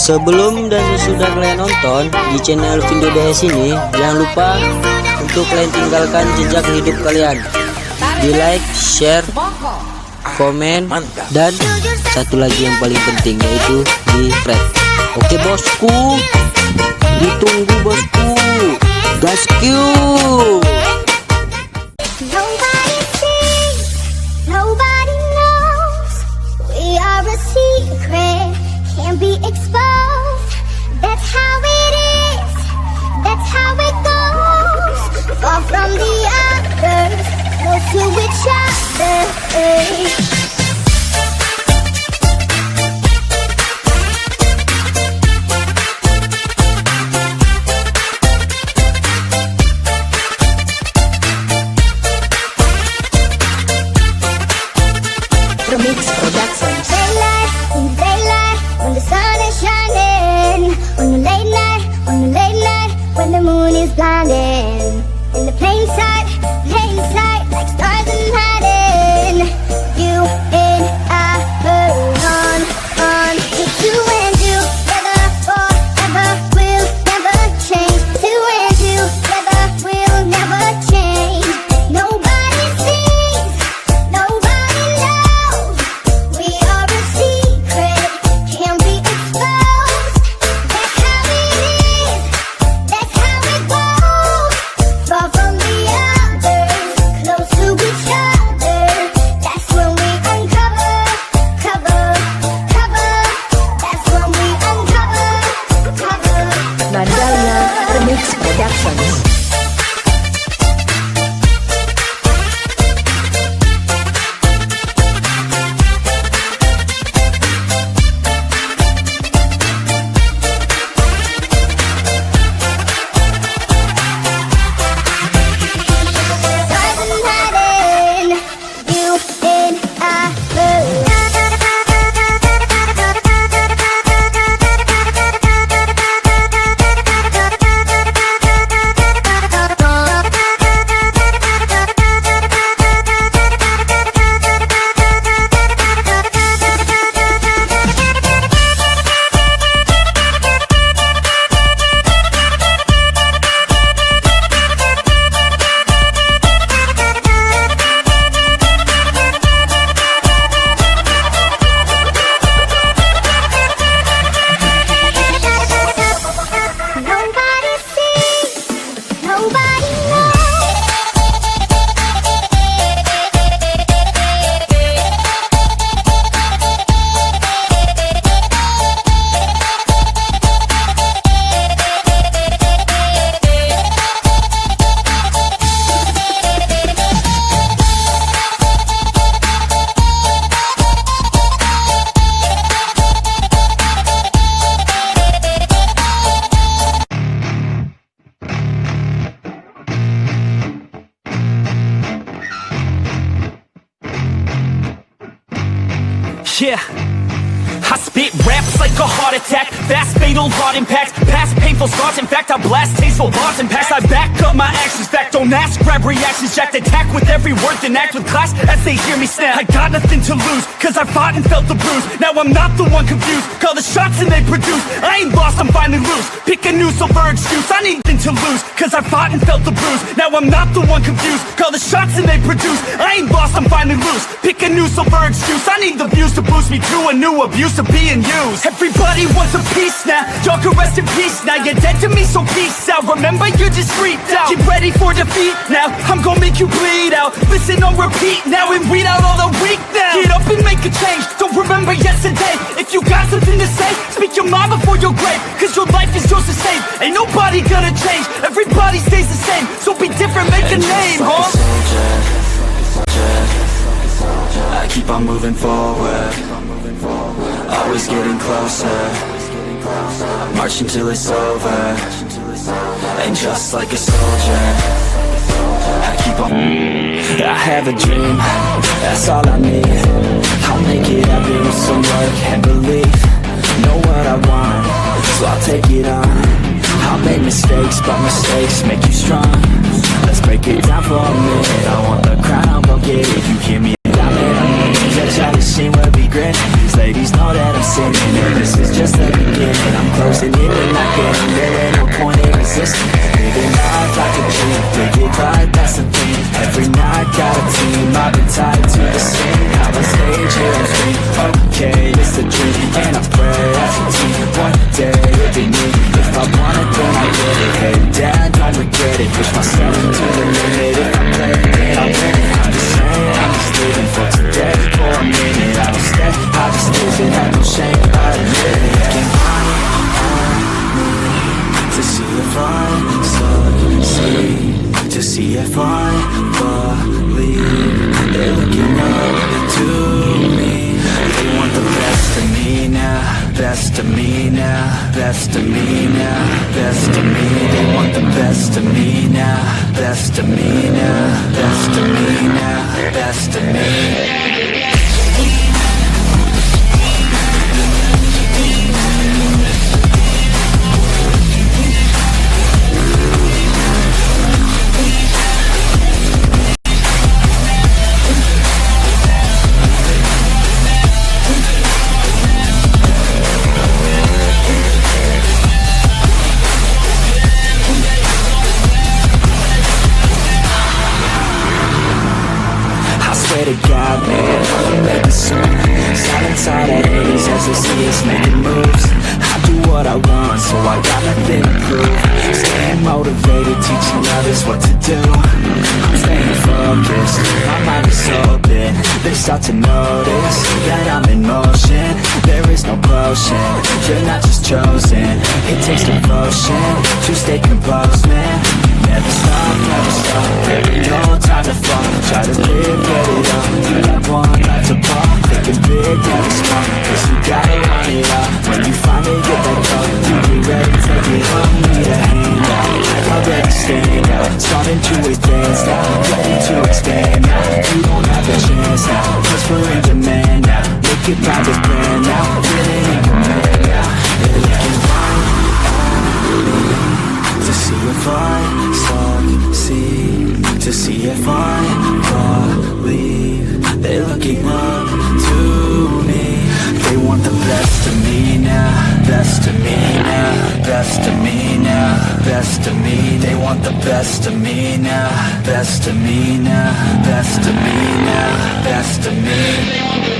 Sebelum dan sesudah kalian nonton di channel Vindo DS ini, jangan lupa untuk kalian tinggalkan jejak hidup kalian di like, share, komen, dan satu lagi yang paling penting yaitu di subscribe. Oke bosku, ditunggu bosku, gasku. Can't be exposed. That's how it is. That's how it goes. Far from the others, close to each other. Remix Productions. Daylight, when the sun is shining, on the late night, when the moon is blinding, in the plain sight, like stars in hiding. You and I burn on, two and together forever, we'll never change. Two and together, we'll never change. Nobody sees, nobody knows. We are a secret, can't be exposed. That's how it is, that's how it goes. Far from the others, close to each other. That's when we uncover, cover. That's when we uncover, cover. Mandalia Remix Productions. Stars in hiding, you and I nobody sees, nobody knows. Yeah, I spit raps like a heart attack. Fast, fatal, hard impact. Past painful scars. In fact, I blast tasteful bars and packs. I back up my actions. Fact, don't ask, grab reactions. Jacked attack with every word, then act with class as they hear me snap. I got nothing to lose, cause I fought and felt the bruise. Now I'm not the one confused. Call the shots and they produce. I ain't lost, I'm finally loose. Pick a new silver excuse. I need nothing to lose, cause I fought and felt the bruise. Now I'm not the one confused. Call the shots and they produce. I ain't lost, I'm finally loose. Pick a new silver excuse. I need the views to boost me to a new abuse of being used. Everybody wants a piece now. Y'all can rest in peace now. You're dead to me, so peace out. Remember, you just freaked out. Get ready for defeat now. I'm gonna make you bleed out. Listen on repeat now and weed out all the weak now. Get up and make a change. Don't remember yesterday. If you got something to say, speak your mind before your grave. Cause your life is yours to save. Ain't nobody gonna change. Everybody stays the same. So be different, make a name, huh? I keep on moving forward, always getting closer. I march until it's over, and just like a soldier, I keep on. I have a dream, that's all I need. I'll make it happen with some work and belief. Know what I want, so I'll take it on. I'll make mistakes, but mistakes make you strong. Let's break it down for a minute. I want the crown, I'm gon' get it. You hear me? Just try to see what be great. ladies know that I'm sinning, and this is just the beginning. I'm closing in and not getting there, ain't no point in resisting. Living life like a dream, live it right, that's the thing. Every night got a team, I've been tied to the scene. Now on stage here I'm free, okay, it's a dream. And I pray as a team, one day it'll be me. If I want it, then I get it. Hey dad, don't regret it. Push myself to the limit. If I play it, then I win it. I'm just saying, I'm just living for today. For a minute, I don't stay, I just live it, have no shame, I admit it. Can't find me to see if I succeed, to see if I believe. They're looking up to me. They want the best of me now, best of me now, best of me now, best of me. They want the best of me now, best of me now, best of me now, best of me. To God, man, I'll make it soon. Silence all that haters as they see us making moves. I do what I want, so I got nothing to prove. Staying motivated, teaching others what to do. I'm staying focused, my mind is open. They start to notice that I'm in motion. There is no potion, you're not just chosen. It takes devotion to stay composed, man. Never stop, there ain't no time to fall. Try to live, get it up, you got one life to pop. Thinking big, never small, cause you gotta run it up. When you finally get that call, you be ready, take it home. Need a hand out, already stand out. Starting to advance now, ready to expand now. You don't have a chance now, cause we're in demand now. Make it by the brand now, feeling in command now. They're looking right to see if I succeed, to see if I believe. They're looking up to me. They want the best of me now, best of me now, best of me now, best of me. They want the best of me now, best of me now, best of me now, best of me.